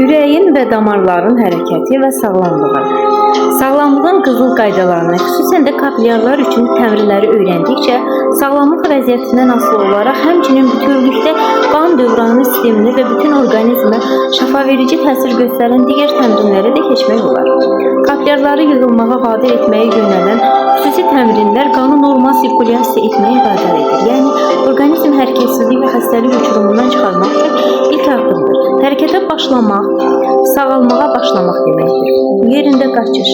Ürəyin və damarların hərəkəti və sağlamlığı. Sağlamlığın qızıl qaydalarını, xüsusən də kapilyarlar üçün təmrinləri öyrəndikcə, sağlamlıq vəziyyətindən asılı olaraq həmçinin bütövlükdə qan dövranı sistemini və bütün orqanizmə şəfaveverici təsir göstərən digər təmrinlərə də keçmək olar. Kapilyarları yığılmağa qadir etməyə yönələn xüsusi təmrinlər qanı normal sirkulyasiya etməyə vadar edir. Yəni, orqanizm hərəkətsizlik və xəstəlik uçurumundan çıxarmaq üçün ilk addımdır. Hərəkətə başlamaq, sağalmağa başlamaq deməkdir. Yerində qaçış.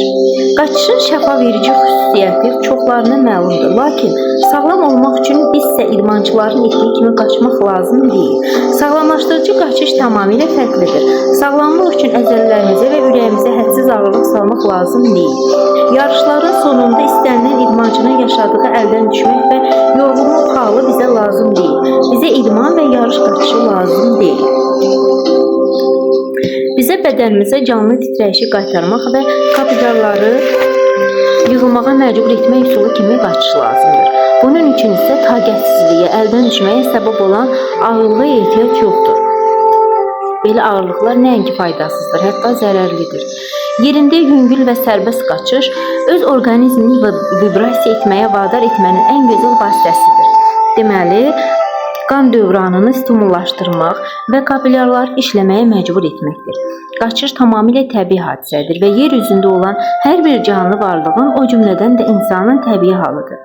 Qaçışın şəfaveverici xüsusiyyəti çoxlarına məlumdur. Lakin sağlam olmaq üçün bizsə idmançıların etdiyi kimi qaçmaq lazım deyil. Sağlamlaşdırıcı qaçış tamamilə fərqlidir. Sağlamlıq üçün əzələlərimizə və ürəyimizə hədsiz ağırlıq salmaq lazım deyil. Yarışların sonunda istənilən idmançının yaşadığı əldən düşmək və yorğunluq halı bizə lazım deyil. Bizə idman və yarış qaçışı lazım deyil. Bizə bədənimizə canlı titrəyişi qaytarmaq və kapilyarları yığılmağa məcbur etmək üsulu kimi qaçış lazımdır. Bunun üçün isə taqətsizliyə, əldən düşməyə səbəb olan ağırlığa ehtiyac yoxdur. Belə ağırlıqlar nəinki faydasızdır, hətta zərərlidir. Yerində yüngül və sərbəst qaçış öz orqanizmini vibrasiya etməyə vadar etmənin ən gözəl vasitəsidir. Deməli, qan dövranını stimullaşdırmaq və kapilyarları işləməyə məcbur etməkdir. Qaçış tamamilə təbii hadisədir və yer üzündə olan hər bir canlı varlığın, o cümlədən də insanın təbii halıdır.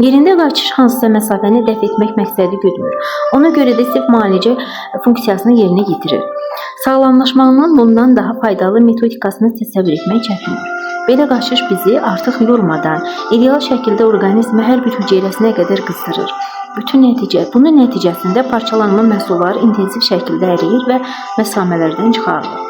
Yerində qaçış hansısa məsafəni dəf etmək məqsədi güdmür. Ona görə də sırf müalicə funksiyasını yerinə yetirir. Sağlamlaşmanın bundan daha faydalı metodikasını təsəvvür etmək çətindir. Belə qaçış bizi artıq yormadan, ideal şəkildə orqanizmi hər bir hüceyrəsinə qədər qızdırır. Bunun nəticəsində parçalanma məhsulları intensiv şəkildə əriyir və məsamələrdən çıxarılır.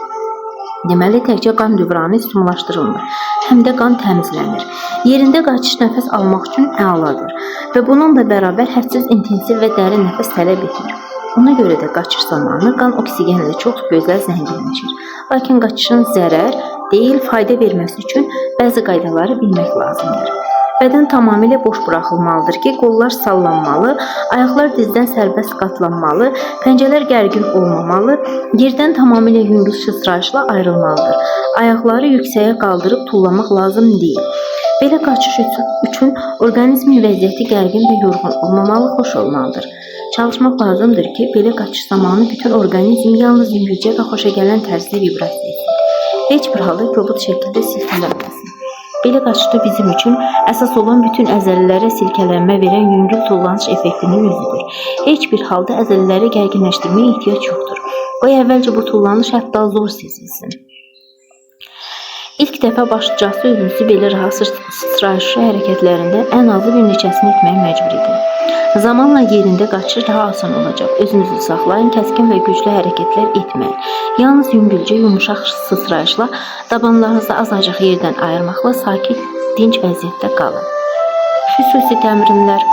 Deməli, təkcə qan dövranı stimullaşdırılmır, həm də qan təmizlənir. Yerində qaçış nəfəs almaq üçün əladır və bununla bərabər hədsiz intensiv və dərin nəfəs tələb etmir. Ona görə də qaçış zamanı qan oksigenlə çox gözəl zənginləşir. Lakin qaçışın zərər deyil, fayda verməsi üçün bəzi qaydaları bilmək lazımdır. Bədən tamamilə boş buraxılmalıdır ki, qollar sallanmalı, ayaqlar dizdən sərbəst qatlanmalı, pəncələr gərgin olmamalı, yerdən tamamilə yüngül sıçrayışla ayrılmalıdır. Ayaqları yüksəyə qaldırıb tullamaq lazım deyil. Belə qaçış üçün orqanizmin vəziyyəti gərgin və yorğun olmamalı, xoş olmalıdır. Çalışmaq lazımdır ki, belə qaçış zamanı bütün orqanizm yalnız yüngülcə və xoşagələn tərzdə vibrasiya etsin. Heç bir halda kobud şəkildə silkələnməsin. Belə qaçışda bizim üçün əsas olan bütün əzələlərə silkələnmə verən yüngül tullanış effektinin özüdür. Heç bir halda əzələləri gərginləşdirməyə ehtiyac yoxdur. Qoy əvvəlcə bu tullanış hətta zor sezilsin. İlk dəfə başlıcası özünüzü belə rahat sıçrayışı hərəkətlərində ən azı bir neçəsini etməyə məcbur edin. Zamanla yerində qaçış daha asan olacaq. Özünüzü saxlayın, kəskin və güclü hərəkətlər etməyin. Yalnız yüngülcə, yumuşaq sıçrayışla, dabanlarınızı azacıq yerdən ayırmaqla sakit, dinc vəziyyətdə qalın. Xüsusi təmrinlər.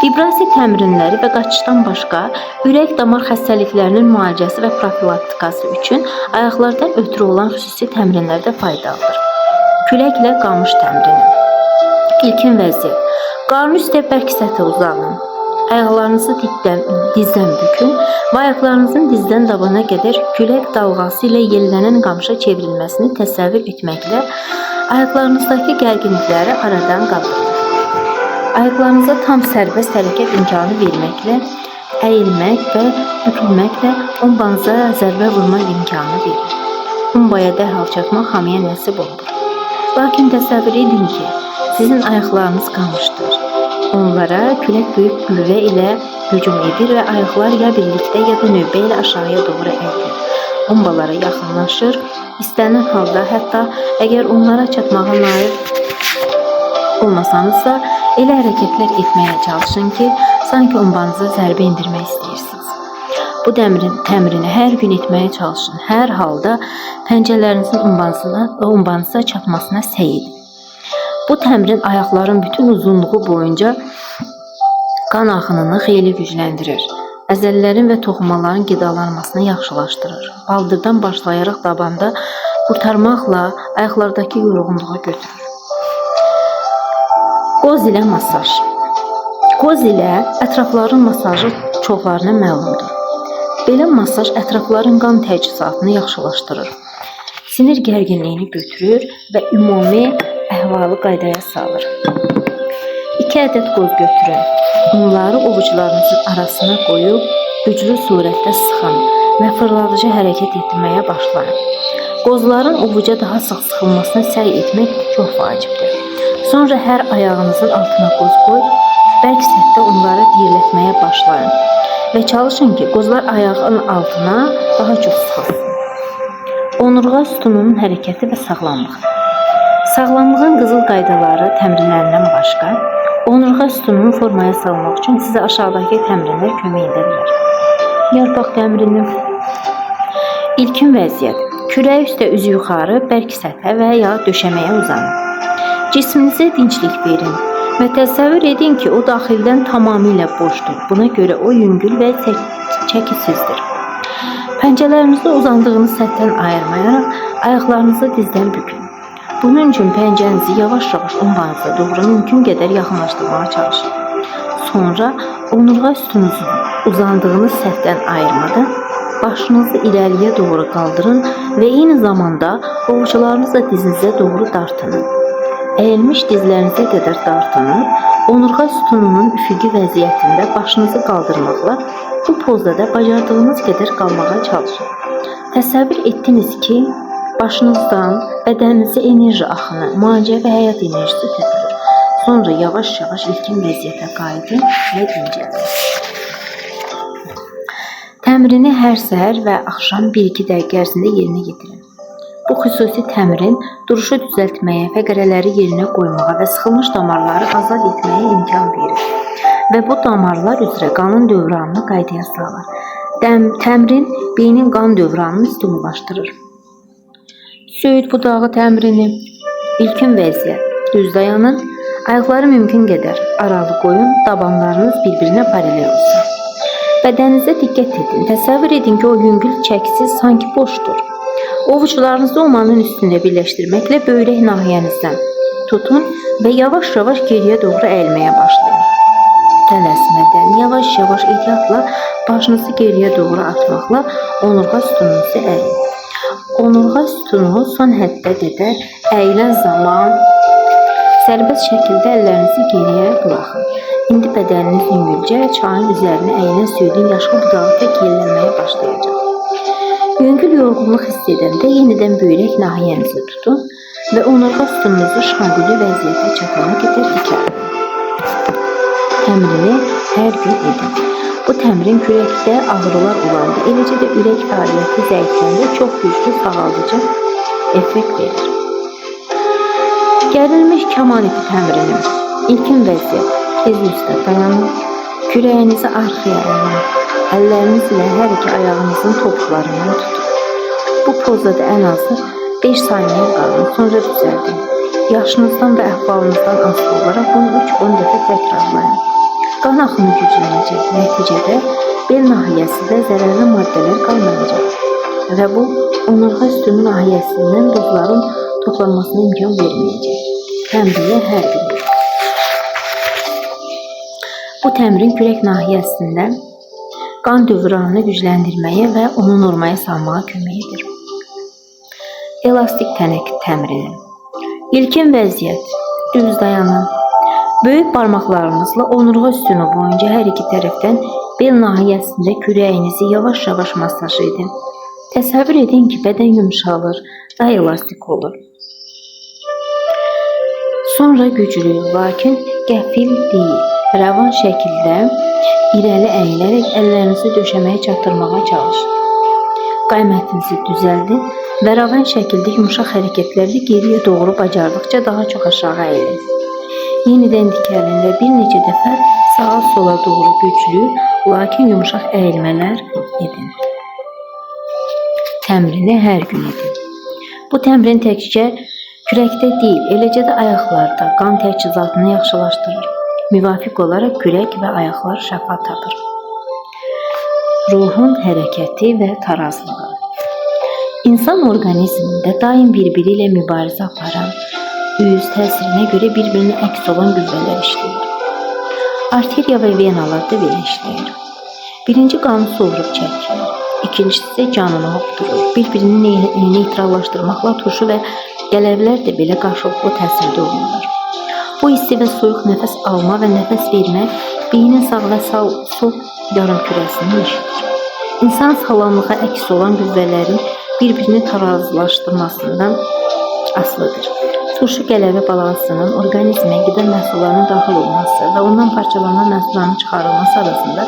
Vibrasiya təmrinləri və qaçışdan başqa, ürək-damar xəstəliklərinin müalicəsi və profilaktikası üçün ayaqlardan ötürü olan xüsusi təmrinlər də faydalıdır. Küləklə qamış təmrini. İlkin vəziyyət. Qarnı üstə bərk səthə uzanın. Ayaqlarınızı dizdən bükün və ayaqlarınızın dizdən dabana qədər külək dalğası ilə yellənən qamışa çevrilməsini təsəvvür etməklə ayaqlarınızdakı gərginlikləri aradan qaldırın. Ayaqlarınıza tam sərbəst hərəkət imkanı verməklə, əyilmək və bükülməklə ombanıza zərbə vurmaq imkanı verir. Ombaya dərhal çatmaq hamıya nəsib olur. Lakin təsəvvür edin ki, sizin ayaqlarınız qamışdır. Onlara külək böyük qüvvə ilə hücum edir və ayaqlar ya birlikdə ya da növbə ilə aşağıya doğru əyilir. Ombalara yaxınlaşır, istənilən halda hətta əgər onlara çatmağa nail olmasanızsa, elə hərəkətlər etməyə çalışın ki, sanki ombanıza zərbə indirmək istəyirsiniz. Bu təmrini hər gün etməyə çalışın. Hər halda pəncələrinizin ombanıza çatmasına səy edin. Bu təmrin ayaqların bütün uzunluğu boyunca qan axınını xeyli gücləndirir. Əzələlərin və toxumaların qidalanmasını yaxşılaşdırır. Baldırdan başlayaraq dabanda qurtarmaqla ayaqlardakı yorğunluğu götürür. Qoz ilə masaj. Qoz ilə ətrafların masajı çoxlarına məlumdur. Belə masaj ətrafların qan təchizatını yaxşılaşdırır. Sinir gərginliyini götürür və ümumi əhvalı qaydaya salır. 2 ədəd qoz götürün. Onları ovucularınızın arasına qoyub güclü surətdə sıxın və fırladıcı hərəkət etməyə başlayın. Qozların ovuca daha sıx sıxılmasına səy etmək çox vacibdir. Sonra hər ayağınızın altına qoz qoyub, bərk səthdə onları diyirlətməyə başlayın və çalışın ki, qozlar ayağın altına daha çox sıxılsın. Onurğa sütununun hərəkəti və sağlamlığı. Sağlamlığın qızıl qaydaları təmrinlərindən başqa, onurğa sütununu formaya salmaq üçün sizə aşağıdakı təmrinlər kömək edə bilər. Yarpaq təmrini. İlkin vəziyyət. Kürək üstə üzü yuxarı, bərk səthə və ya döşəməyə uzanın. Cisminizə dinclik verin və təsəvvür edin ki, o daxildən tamamilə boşdur. Buna görə o yüngül və çəkisizdir. Pəncələrinizi uzandığınız səthdən ayırmayaraq ayaqlarınızı dizdən bükün. Bunun üçün pəncənizi yavaş-yavaş ombanıza doğru mümkün qədər yaxınlaşdırmağa çalışın. Sonra onurğa sütununuzun uzandığınız səthdən ayırmadan başınızı irəliyə doğru qaldırın və eyni zamanda ovucularınızla dizinizə doğru dartının. Əyilmiş dizlərinizə qədər dartınıb, onurğa sütununun üfüqi vəziyyətində başınızı qaldırmaqla bu pozda da bacardığınız qədər qalmağa çalışın. Təsəvvür etdiniz ki, başınızdan bədəninizə enerji axını, müalicə və həyat enerjisi tökülür. Sonra yavaş-yavaş ilkin vəziyyətə qayıdın və dincəlin. Təmrini hər səhər və axşam 1-2 dəqiqə ərzində yerinə yetirin. Bu xüsusi təmrin duruşu düzəltməyə, fəqərələri yerinə qoymağa və sıxılmış damarları azad etməyə imkan verir və bu damarlar üzrə qanın dövranını qaydaya salır. Təmrin beynin qan dövranını stimullaşdırır. Söyüd budağı təmrini. İlkin vəziyyət. Düz dayanın. Ayaqları mümkün qədər aralı qoyun, tabanlarınız bir-birinə paralel olsun. Bədəninizə diqqət edin. Təsəvvür edin ki, o yüngül çəksiz sanki boşdur. Ovucularınızı omanın üstündə birləşdirməklə böyrək nahiyənizdən tutun və yavaş-yavaş geriyə doğru əyilməyə başlayın. Tələsmədən, yavaş-yavaş ehtiyatla başınızı geriyə doğru atmaqla onurğa sütununuzu əyin. Onurğa sütunu son həddə qədər əyilən zaman sərbəst şəkildə əllərinizi geriyə buraxın. İndi bədəniniz yüngülcə çayın üzərinə əyilən söyüdün yaşlı budağı tək yellənməyə başlayacaq. Yüngül yorğunluq hiss edəndə yenidən böyrək nahiyənizi tutun və onurğa sütununuzu şagüli vəziyyətə çatana qədər dikəlin. Təmrini hər gün edin. Bu təmrin kürəkdə ağrılar olanda, eləcə də ürək fəaliyyəti zəifləndə çox güclü sağaldıcı effekt verir. Gərilmiş kaman iti təmrini. İlkin vəziyyət. Tez üstə dayanın, kürəyinizi arxaya əyin, əllərinizlə hər iki ayağınızın topuqlarından tutun. Bu pozada ən azı 5 saniyə qalın, sonra düzəldin. Yaşınızdan və əhvalınızdan asılı olaraq bunu 3-10 dəfə təkrarlayın. Qan axını güclənəcək, nəticədə bel nahiyəsində zərərli maddələr qalmayacaq və bu onurğa sütunu nahiyəsindən dozların toplanmasına imkan verməyəcək. Təmrinə hər gün. Bu təmrin kürək nahiyəsində qan dövranını gücləndirməyə və onu normaya salmağa kömək edir. Elastik tənək təmrini. İlkin vəziyyət. Düz dayanın. Böyük barmaqlarınızla onurğa sütunu boyunca hər iki tərəfdən bel nahiyəsində kürəyinizi yavaş-yavaş masaj edin. Təsəvvür edin ki, bədən yumşalır, daha elastik olur. Sonra güclü, lakin qəfil deyil, rəvan şəkildə irəli əyilərək əllərinizi döşəməyə çatdırmağa çalışın. Qamətinizi düzəldin və rəvan şəkildə yumşaq hərəkətlərlə geriyə doğru bacardıqca daha çox aşağı əyilin. Yenidən dikəlin və bir neçə dəfə sağa sola doğru güclü, lakin yumşaq əyilmələr edin. Təmrini hər gün edin. Bu təmrin təkcə kürəkdə deyil, eləcə də ayaqlarda qan təchizatını yaxşılaşdırır. Müvafiq olaraq kürək və ayaqlar şəfa tapır. Ruhun hərəkəti və tarazlığı. İnsan orqanizmində daim bir-biri ilə mübarizə aparan, üz təsirinə görə bir-birinə əks olan qüvvələr işləyir. Arteriya və venalar da belə işləyir. Birinci qanı sovurub çəkir. İkincisi isə canını hopdurur. Bir-birini neytrallaşdırmaqla turşu və qələvlər də belə qarşılıqlı təsirdə olurlar. Bu isti və soyuq nəfəs alma və nəfəs vermə beynin sağ və sol yarımkürəsini eşidir. İnsan sağlamlığa əks olan qüvvələrin bir-birini tarazlaşdırmasından asılıdır. Turşu qələvə balansının orqanizmə qida məhsullarının daxil olması və ondan parçalanan məhsulların çıxarılması arasında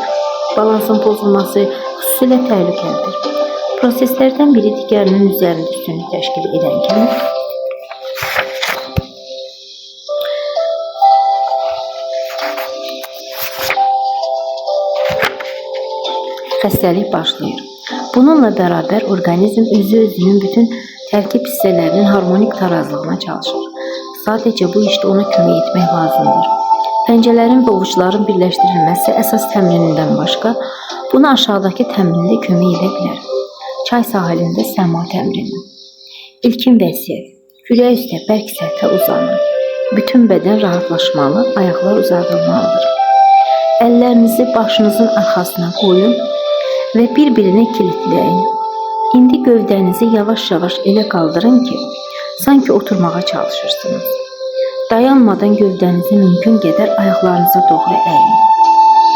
balansın pozulması xüsusilə təhlükəlidir. Proseslərdən biri digərinin üzərində üstünlük təşkil edərkən xəstəlik başlayır. Bununla bərabər orqanizm özünün bütün tərkib hissələrinin harmonik tarazlığına çalışır. Sadəcə bu işdə ona kömək etmək lazımdır. Pəncələrin və ovucuların birləşdirilməsi əsas təmrinindən başqa, buna aşağıdakı təmrində kömək edə bilər. Çay sahilində səma təmrini. İlkin vəsiyyət. Kürək üstə bərk səthə uzanın. Bütün bədən rahatlaşmalı, ayaqlar uzadılmalıdır. Əllərinizi başınızın arxasına qoyun və bir-birinə kilitləyin. İndi gövdənizi yavaş-yavaş elə qaldırın ki, sanki oturmağa çalışırsınız. Dayanmadan gövdənizi mümkün qədər ayaqlarınıza doğru əyin.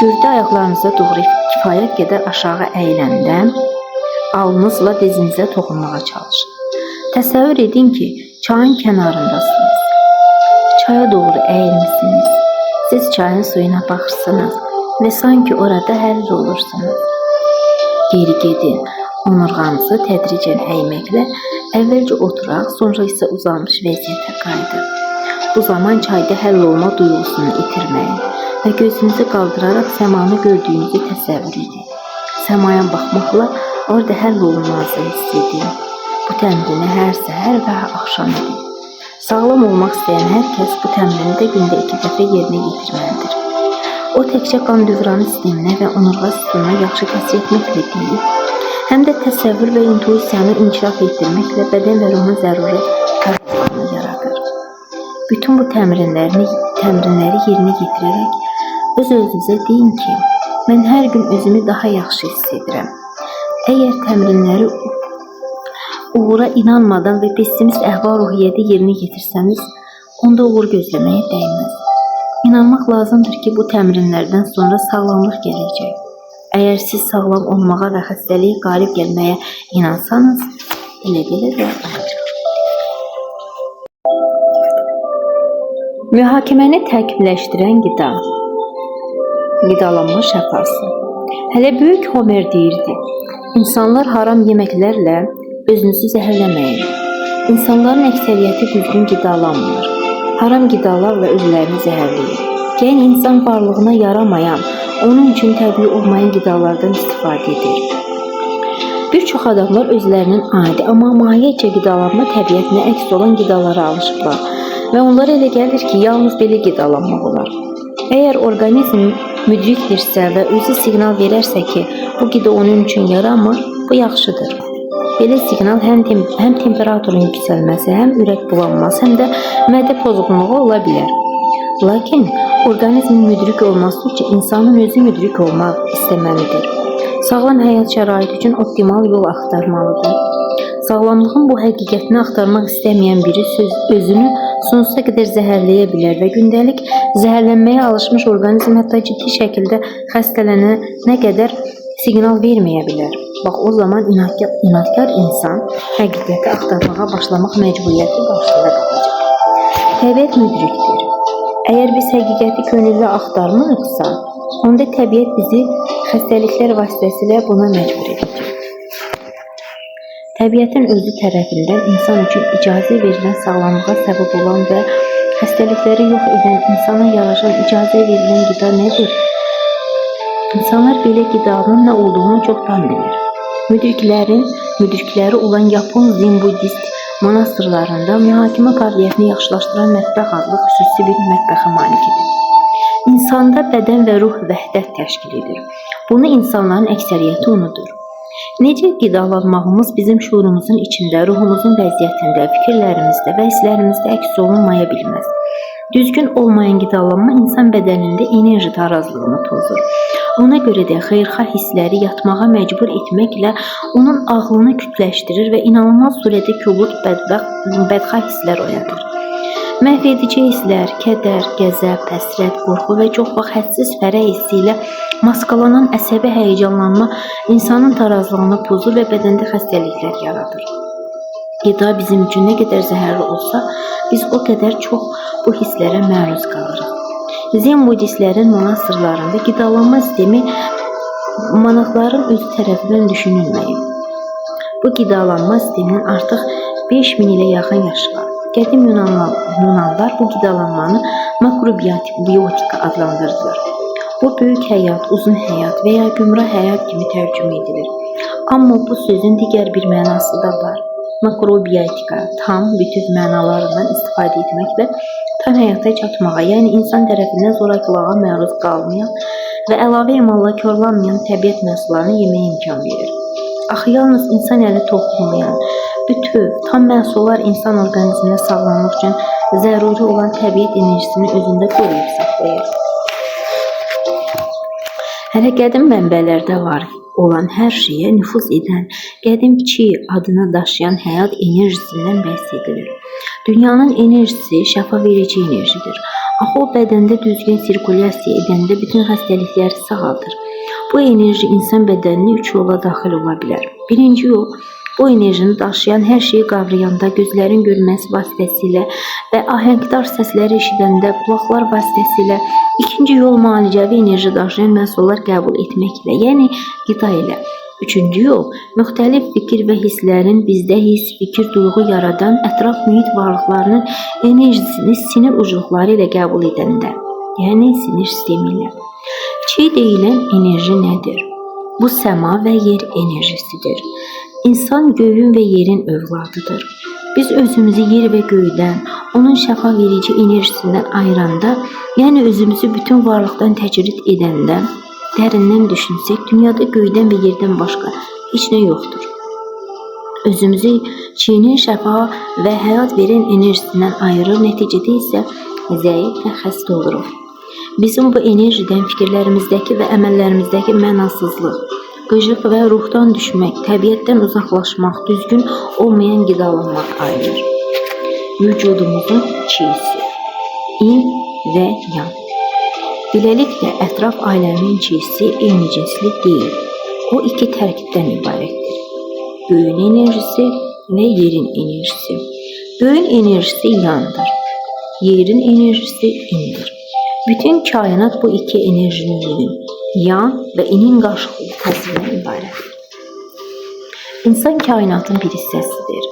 Gövdə ayaqlarınıza doğru kifayət qədər aşağı əyiləndə, alnınızla dizinizə toxunmağa çalışın. Təsəvvür edin ki, çayın kənarındasınız. Çaya doğru əyilmişsiniz. Siz çayın suyuna baxırsınız və sanki orada həll olursunuz. Geri gedin. Onurğanızı tədricən əyməklə əvvəlcə oturaq, sonra isə uzanmış vəziyyətə qayıdın. Bu zaman çayda həll olma duyğusunu itirməyin və gözünüzü qaldıraraq səmanı gördüyünüzü təsəvvür edin. Səmaya baxmaqla orada həll olunmazı hiss edin. Bu təmrini hər səhər və axşam edin. Sağlam olmaq istəyən hər kəs bu təmrini də gündə 2 dəfə yerinə yetirməlidir. O təkcə qan dövranı sisteminə və onurğa sistemine yaxşı təsir etməklə deyil, həm də təsəvvür və intuisiyanı inkişaf etdirməklə bədən və ruhun zəruri taraflarını yaradır. Bütün bu təmrinləri yerinə getirərək öz-özünüzə deyin ki, mən hər gün özümü daha yaxşı hiss edirəm. Əgər təmrinləri uğura inanmadan və pessimist əhval-ruhiyyədə yerinə getirsəniz, onda uğur gözləməyə dəyməz. İnanmaq lazımdır ki, bu təmrinlərdən sonra sağlamlıq gələcək. Əgər siz sağlam olmağa və xəstəliyə qalib gəlməyə inansanız, elə-belə də olacaq. Mühakiməni tərkibləşdirən qida. Qidalanma şəfası. Hələ böyük Homer deyirdi, insanlar haram yeməklərlə özünüzü zəhərləməyin. İnsanların əksəriyyəti düzgün qidalanmır. Haram qidalarla özlərini zəhərləyir. Yəni insan varlığına yaramayan, onun üçün təbii olmayan qidalardan istifadə edir. Bir çox adamlar özlərinin adi, amma mahiyyətcə qidalanma təbiətinə əks olan qidalara alışıblar və onlara elə gəlir ki, yalnız belə qidalanmaq olar. Əgər orqanizm müdrikdirsə və özü siqnal verərsə ki, bu qida onun üçün yaramır, bu yaxşıdır. Belə siqnal həm temperaturun yüksəlməsi, həm ürək bulanması, həm də mədə pozğunluğu ola bilər. Lakin orqanizmin müdrik olması üçün insanın özü müdrik olmaq istəməlidir. Sağlam həyat şəraiti üçün optimal yol axtarmalıdır. Sağlamlığın bu həqiqətini axtarmaq istəməyən biri özünü sonsuza qədər zəhərləyə bilər və gündəlik zəhərlənməyə alışmış orqanizm hətta ciddi şəkildə xəstələnənə qədər siqnal verməyə bilər. Bax, o zaman inadkar insan həqiqəti axtarmağa başlamaq məcburiyyəti qarşısında qalacaq. Təbiət müdrikdir. Əgər biz həqiqəti könüllü axtarmırıqsa, onda təbiət bizi xəstəliklər vasitəsilə buna məcbur edəcək. Təbiətin özü tərəfindən insan üçün icazə verilən sağlamlığa səbəb olan və xəstəlikləri yox edən insana yaraşan icazə verilən qida nədir? İnsanlar belə qidanın nə olduğunu çoxdan bilir. Müdrikləri olan Yapon Zen Budist monastırlarında mühakimə qabiliyyətini yaxşılaşdıran mətbəx adlı xüsusi bir mətbəxə malikdir. İnsanda bədən və ruh vəhdət təşkil edir. Bunu insanların əksəriyyəti unudur. Necə qidalanmağımız bizim şuurumuzun içində, ruhumuzun vəziyyətində, fikirlərimizdə və hisslərimizdə əks olunmaya bilməz. Düzgün olmayan qidalanma insan bədənində enerji tarazlığını pozur. Ona görə də xeyirxah hissləri yatmağa məcbur etməklə onun ağlını kütləşdirir və inanılmaz surətdə kobud bədxah hisslər oyadır. Məhvedici hisslər, kədər, qəzəb, həsrət, qorxu və çox vaxt hədsiz fərəh hissi ilə maskalanan əsəbi həyəcanlanma insanın tarazlığını pozur və bədəndə xəstəliklər yaradır. Qida bizim üçün nə qədər zəhərli olsa, biz o qədər çox bu hisslərə məruz qalırıq. Zen budistlərin monastırlarında qidalanma sistemi monahların özü tərəfindən düşünülməyib. Bu qidalanma sisteminin artıq 5000 ilə yaxın yaşı var. Qədim Yunanlar bu qidalanmanı makrobiotika adlandırdılar. Bu böyük həyat, uzun həyat və ya gümrah həyat kimi tərcümə edilir. Amma bu sözün digər bir mənası da var. Makrobiotika tam, bütün mənalarından istifadə etməklə tam həyata çatmağa, yəni insan tərəfindən zorakılığa məruz qalmayan və əlavə emalla korlanmayan təbiət məhsullarını yeməyə imkan verir. Axı yalnız insan əli toxunmayan, bütöv, tam məhsullar insan orqanizminə sağlamlıq üçün zəruri olan təbiət enerjisini özündə qoruyub saxlayır. Hələ qədim mənbələrdə var olan hər şeyə nüfuz edən, qədim çi adını daşıyan həyat enerjisindən bəhs edilir. Dünyanın enerjisi şəfa verici enerjidir. Axı o bədəndə düzgün sirkulyasiya edəndə bütün xəstəlikləri sağaldır. Bu enerji insan bədəninə 3 yolla daxil ola bilər. Birinci yol, bu enerjini daşıyan hər şeyi qavrayanda, gözlərin görməsi vasitəsilə və ahəngdar səsləri eşidəndə, qulaqlar vasitəsilə. İkinci yol, müalicəvi enerji daşıyan məhsullar qəbul etməklə, yəni qida ilə. Üçüncü yol, müxtəlif fikir və hisslərin bizdə hiss, fikir, duyğu yaradan ətraf mühit varlıqlarının enerjisini sinir ucluqları ilə qəbul edəndə, yəni sinir sistemi ilə. Çi deyilən enerji nədir? Bu səma və yer enerjisidir. İnsan göyün və yerin övladıdır. Biz özümüzü yer və göydən, onun şəfa verici enerjisindən ayıranda, yəni özümüzü bütün varlıqdan təcrid edəndə, dərindən düşünsək, dünyada göydən və yerdən başqa heç nə yoxdur. Özümüzü çinin şəfa və həyat verən enerjisindən ayırır, nəticədə isə zəif və xəstə oluruq. Bizim bu enerjidən fikirlərimizdəki və əməllərimizdəki mənasızlıq, qıcıq və ruhdan düşmək, təbiətdən uzaqlaşmaq, düzgün olmayan qidalanmaq ayırır. Vücudumuzun çisi, in və yan. Beləliklə, ətraf aləmin çisi eyni cinsli deyil. O iki tərkibdən ibarətdir. Göyün enerjisi və yerin enerjisi. Göyün enerjisi yandır. Yerin enerjisi indir. Bütün kainat bu iki enerjinin yan və inin qarşılıqlı təsirindən ibarətdir. İnsan kainatın bir hissəsidir.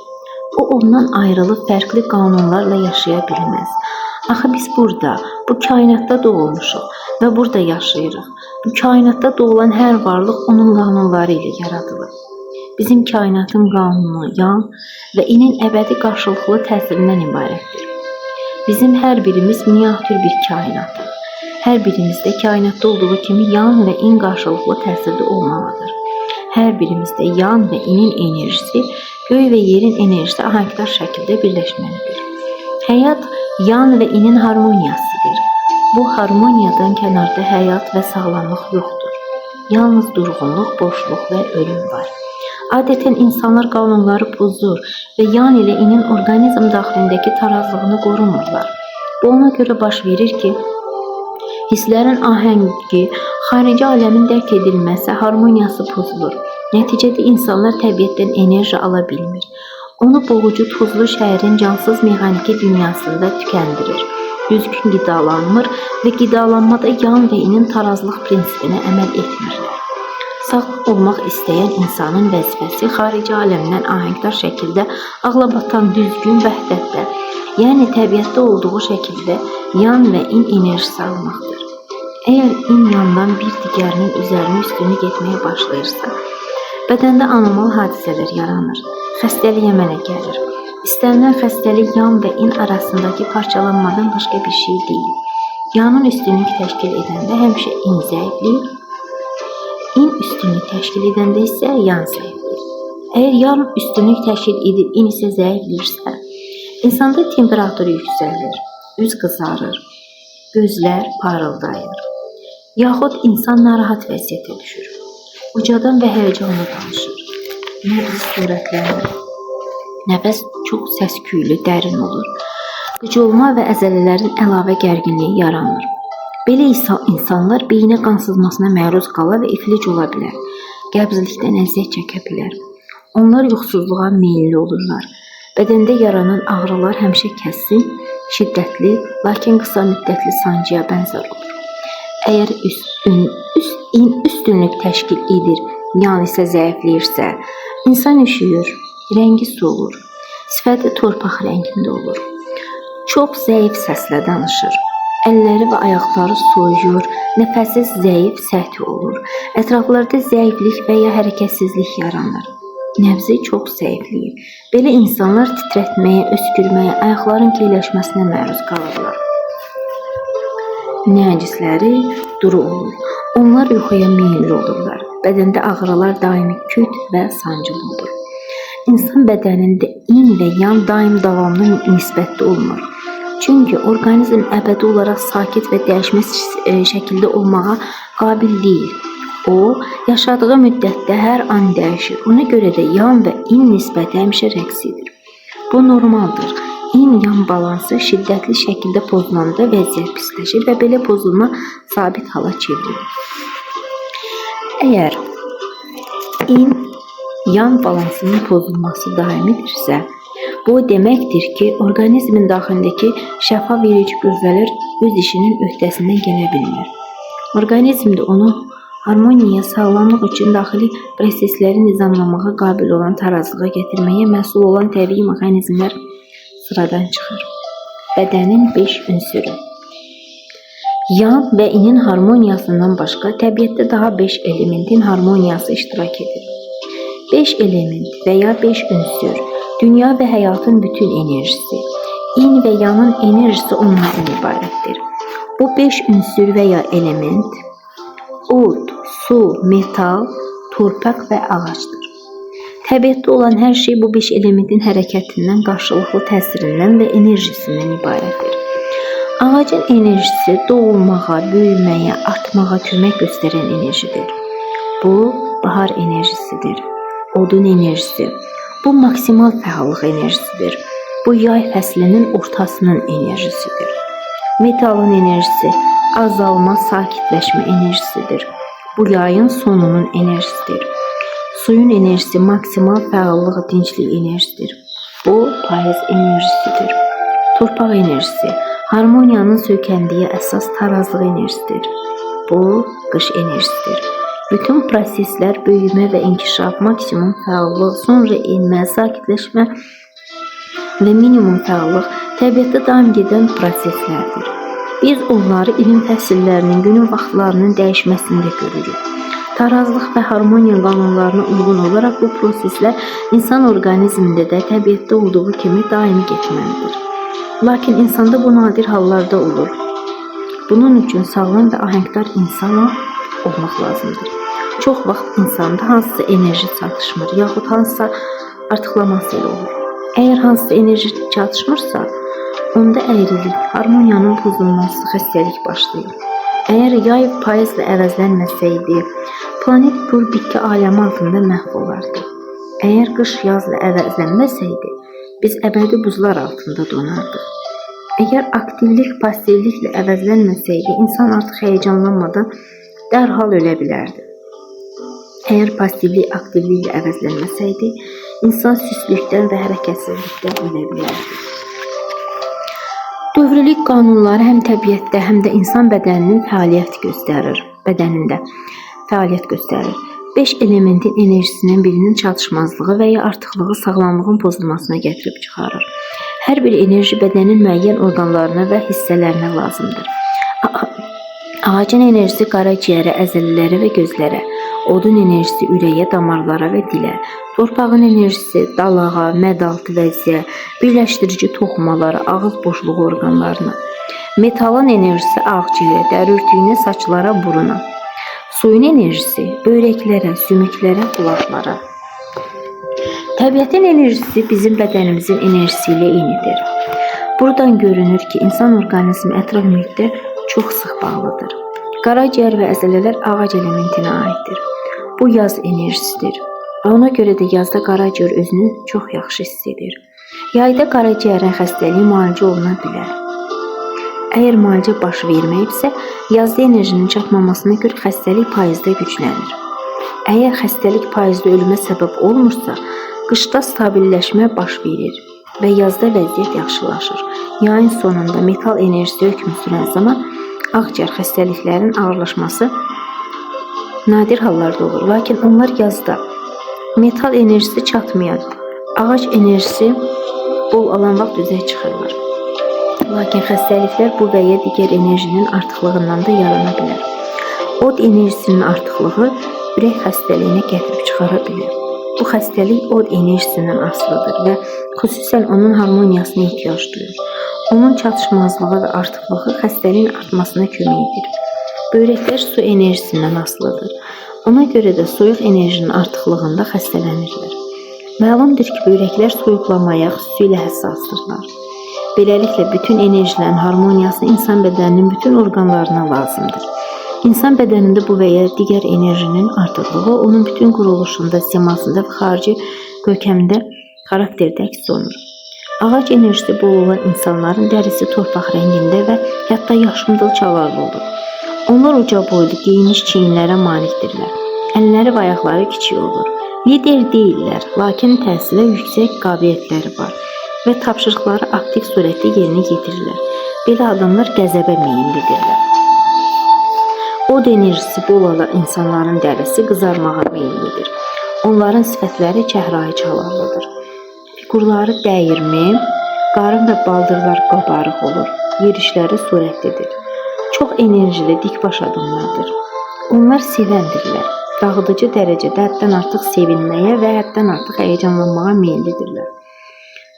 O ondan ayrılıb fərqli qanunlarla yaşaya bilməz. Axı biz burada, bu kainatda doğulmuşuq və burada yaşayırıq. Bu kainatda doğulan hər varlıq onun qanunları ilə yaradılır. Bizim kainatın qanunu, yan və inin əbədi qarşılıqlı təsirindən ibarətdir. Bizim hər birimiz miniatür bir kainatdır. Hər birimizdə kainatda olduğu kimi yan və in qarşılıqlı təsirdə olmalıdır. Hər birimizdə yan və inin enerjisi, göy və yerin enerjisi ahəngdar şəkildə birləşməlidir. Həyat yan və inin harmoniyasıdır. Bu harmoniyadan kənarda həyat və sağlamlıq yoxdur. Yalnız durğunluq, boşluq və ölüm var. Adətən insanlar qanunları pozur və yan ilə inin orqanizm daxilindəki tarazlığını qorumurlar. Bu ona görə baş verir ki, hisslərin ahəngi, xarici aləmin dərk edilməsi, harmoniyası pozulur. Nəticədə insanlar təbiətdən enerji ala bilmir. Onu boğucu, tozlu şəhərin cansız mexaniki dünyasında tükəndirir. Düzgün qidalanmır və qidalanmada yan və inin tarazlıq prinsipinə əməl etmirlər. Sağlam olmaq istəyən insanın vəzifəsi xarici aləmdən ahəngdar şəkildə ağlabatan düzgün vəhdətdə, yəni təbiətdə olduğu şəkildə yan və in enerjisi almaqdır. Əgər in yandan bir digərinin üzərinə üstünlük etməyə başlayırsa, bədəndə anormal hadisələr yaranır, xəstəlik əmələ gəlir. İstənilən xəstəlik yan və in arasındakı parçalanmadan başqa bir şey deyil. Yanın üstünlük təşkil edəndə həmişə in zəifləyir, in üstünlük təşkil edəndə isə yan zəifləyir. Əgər yan üstünlük təşkil edib in isə zəifləyirsə, insanda temperaturu yüksəlir, üz qızarır, gözlər parıldayır. Yaxud insan narahat vəziyyətə düşür. Ucadan və həyəcanla danışır. Nəfəs sürətlənir. Nəfəs çox səs-küylü, dərin olur. Qıcolma və əzələlərin əlavə gərginliyi yaranır. Belə insanlar beyinə qan sızmasına məruz qala və iflic ola bilər. Qəbzlikdən əziyyət çəkə bilər. Onlar yuxusuzluğa meyilli olurlar. Bədəndə yaranan ağrılar həmişə kəskin, şiddətli, lakin qısa müddətli sancıya bənzər olur. Əgər üstünlük təşkil edir, yan isə zəifləyirsə, insan üşüyür, rəngi solur, sifəti torpaq rəngində olur. Çox zəif səslə danışır. Əlləri və ayaqları soyuyur, nəfəsi zəif, səthi olur. Ətraflarda zəiflik və ya hərəkətsizlik yaranır. Nəbzi çox zəifləyir. Belə insanlar titrətməyə, öskürməyə, ayaqların keyləşməsinə məruz qalırlar. Nəcisləri duru olur. Onlar yuxuya meyilli olurlar. Bədəndə ağrılar daimi küt və sancılı olur. İnsan bədənində in və yan daim davamlı nisbətdə olmur. Çünki orqanizm əbədi olaraq sakit və dəyişməz şəkildə olmağa qabil deyil. O, yaşadığı müddətdə hər an dəyişir. Ona görə də yan və in nisbəti həmişə rəqsidir. Bu normaldır. İn-yan balansı şiddətli şəkildə pozulanda vəziyyət pisləşir və belə pozulma sabit hala çevrilir. Əgər in-yan balansının pozulması daimidirsə, bu deməkdir ki, orqanizmin daxilindəki şəfa verici qüvvələr öz işinin öhdəsindən gələ bilmir. Orqanizmdə onu harmoniyaya, sağlamlıq üçün daxili prosesləri nizamlamağa qabil olan tarazlığa gətirməyə məsul olan təbii mexanizmlər sıradan çıxır. Bədənin 5 ünsürü. Yan və inin harmoniyasından başqa təbiətdə daha 5 elementin harmoniyası iştirak edir. 5 element və ya 5 ünsür, dünya və həyatın bütün enerjisi, in və yanın enerjisi onlardan ibarətdir. Bu 5 ünsür və ya element, od, su, metal, torpaq və ağacdır. Təbiətdə olan hər şey bu 5 elementin hərəkətindən, qarşılıqlı təsirindən və enerjisindən ibarətdir. Ağacın enerjisi doğulmağa, böyüməyə, artmağa kömək göstərən enerjidir. Bu, bahar enerjisidir. Odun enerjisi. Bu, maksimal fəallıq enerjisidir. Bu, yay fəslinin ortasının enerjisidir. Metalın enerjisi azalma, sakitləşmə enerjisidir. Bu, yayın sonunun enerjisidir. Suyun enerjisi maksimal fəallıq, dinçlik enerjisidir. Bu, payız enerjisidir. Torpaq enerjisi harmoniyanın sökəndiyi əsas tarazlıq enerjisidir. Bu, qış enerjisidir. Bütün proseslər, böyümə və inkişaf, maksimum fəallıq, sonra enmə, sakitləşmə və minimum fəallıq təbiətdə daim gedən proseslərdir. Biz onları ilin fəsillərinin, günün vaxtlarının dəyişməsində görürük. Tarazlıq və harmoniya qanunlarına uyğun olaraq bu proseslər insan orqanizmində də təbiətdə olduğu kimi daimi getməlidir. Lakin insanda bu nadir hallarda olur. Bunun üçün sağlam və ahəngdar insana olmaq lazımdır. Çox vaxt insanda hansısa enerji çatışmır, yaxud hansısa artıqlaması ilə olur. Əgər hansısa enerji çatışmırsa, onda əyrilik, harmoniyanın pozulması, xəstəlik başlayır. Əgər yay payızla əvəzlənməsəydi, planet pur bitki aləmi altında məhv olardı. Əgər qış yazla əvəzlənməsəydi, biz əbədi buzlar altında donardıq. Əgər aktivlik passivliklə əvəzlənməsəydi, insan artıq həyəcanlanmadan dərhal ölə bilərdi. Əgər passivlik aktivliklə əvəzlənməsəydi, insan süslükdən və hərəkətsizlikdən ölə bilərdi. Dövrülük qanunları həm təbiətdə, həm də insan bədənində fəaliyyət göstərir. 5 elementin enerjisindən birinin çatışmazlığı və ya artıqlığı sağlamlığın pozulmasına gətirib çıxarır. Hər bir enerji bədənin müəyyən orqanlarına və hissələrinə lazımdır. Ağacın enerjisi qaraciyərə, əzələlərə və gözlərə, odun enerjisi ürəyə, damarlara və dilə, torpağın enerjisi dalağa, mədaltı vəziyə, birləşdirici toxumalara, ağız boşluğu orqanlarına, metalın enerjisi ağciyərə, dəri örtüyünə, saçlara, buruna, suyun enerjisi böyrəklərə, sümüklərə, qulaqlara. Təbiətin enerjisi bizim bədənimizin enerjisi ilə eynidir. Buradan görünür ki, insan orqanizmi ətraf mühitdə çox sıx bağlıdır. Qaraciyər və əzələlər ağac elementinə aiddir. Bu yaz enerjisidir. Ona görə də yazda qaraciyər özünü çox yaxşı hiss edir. Yayda qaraciyərin xəstəliyi müalicə oluna bilər. Əgər müalicə baş verməyibsə, yazda enerjinin çatmamasına görə xəstəlik payızda güclənir. Əgər xəstəlik payızda ölümə səbəb olmursa, qışda stabilləşmə baş verir və yazda vəziyyət yaxşılaşır. Yayın sonunda metal enerjisi hökm sürən zaman ağciyər xəstəliklərin ağırlaşması nadir hallarda olur. Lakin onlar yazda metal enerjisi çatmayan, ağac enerjisi bol alan vaxt üzə çıxırlar. Lakin xəstəliklər bu və ya digər enerjinin artıqlığından da yarana bilər. Od enerjisinin artıqlığı ürək xəstəliyinə gətirib çıxara bilər. Bu xəstəlik od enerjisindən asılıdır və xüsusən onun harmoniyasına ehtiyac duyur. Onun çatışmazlığı və artıqlığı xəstəliyin artmasına kömək edir. Böbrəklər su enerjisindən asılıdır. Ona görə də soyuq enerjinin artıqlığında xəstələnirlər. Məlumdur ki, böbrəklər soyuqlamaya xüsusilə həssasdırlar. Beləliklə, bütün enerjilərin harmoniyası insan bədəninin bütün orqanlarına lazımdır. İnsan bədənində bu və ya digər enerjinin artıqlığı onun bütün quruluşunda, simasında və xarici görkəmdə, xarakterdə əks olunur. Ağac enerjisi bol olan insanların dərisi torpaq rəngində və hətta yaşımdıl çalarlı olur. Onlar uca boylu, geniş çiyinlərə malikdirlər. Əlləri və ayaqları kiçik olur. Lider deyirlər, lakin təhsilə yüksək qabiliyyətləri var və tapşırıqları aktiv surətdə yerinə yetirirlər. Belə adamlar qəzəbə meyillidirlər. Od enerjisi bol olan insanların dərisi qızarmağa meyillidir. Onların sifətləri çəhrayı çalarlıdır. Figurları dəyirmi, qarın və baldırlar qabarıq olur. Yerişləri surətlidir. Çox enerjili, dikbaş adamlardır. Onlar sevəndirlər. Dağıdıcı dərəcədə həddən artıq sevinməyə və həddən artıq həyəcanlanmağa meyillidirlər.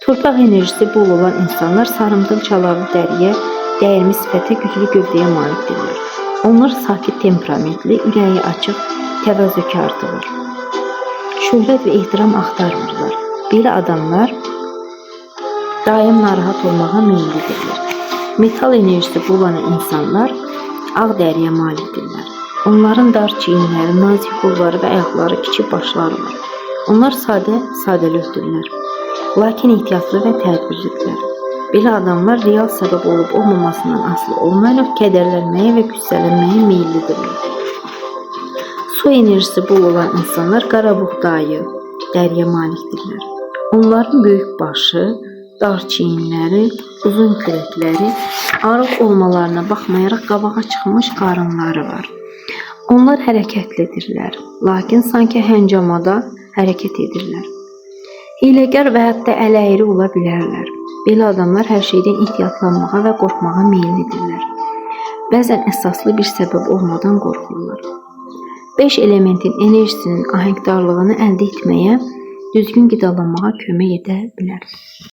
Torpaq enerjisi bol olan insanlar sarımtıl çalarlı dəriyə, dəyirmi sifətə, güclü gövdəyə malikdirlər. Onlar sakit temperamentli, ürəyi açıq, təvazökardırlar. Şöhrət və ehtiram axtarmırlar. Belə adamlar daim narahat olmağa meyillidirlər. Metal enerjisi bol olan insanlar ağ dəriyə malikdirlər. Onların dar çiyinləri, nazik qolları və ayaqları, kiçik başları var. Onlar sadəlövdürlər, lakin ehtiyatlı və tədbirlidirlər. Belə adamlar real səbəb olub olmamasından asılı olmayaraq kədərlənməyə və qüssələnməyə meyillidirlər. Su enerjisi bol olan insanlar qara buğdayı, dəriyə malikdirlər. Onların böyük başı, dar çiyinləri, uzun kürəkləri, arıq olmalarına baxmayaraq qabağa çıxmış qarınları var. Onlar hərəkətlidirlər, lakin sanki həncamada hərəkət edirlər. Hiləgər və hətta ələyri ola bilərlər. Belə adamlar hər şeydən ehtiyatlanmağa və qorxmağa meyillidirlər. Bəzən əsaslı bir səbəb olmadan qorxurlar. 5 elementin enerjisinin ahəngdarlığını əldə etməyə, düzgün qidalanmağa kömək edə bilər.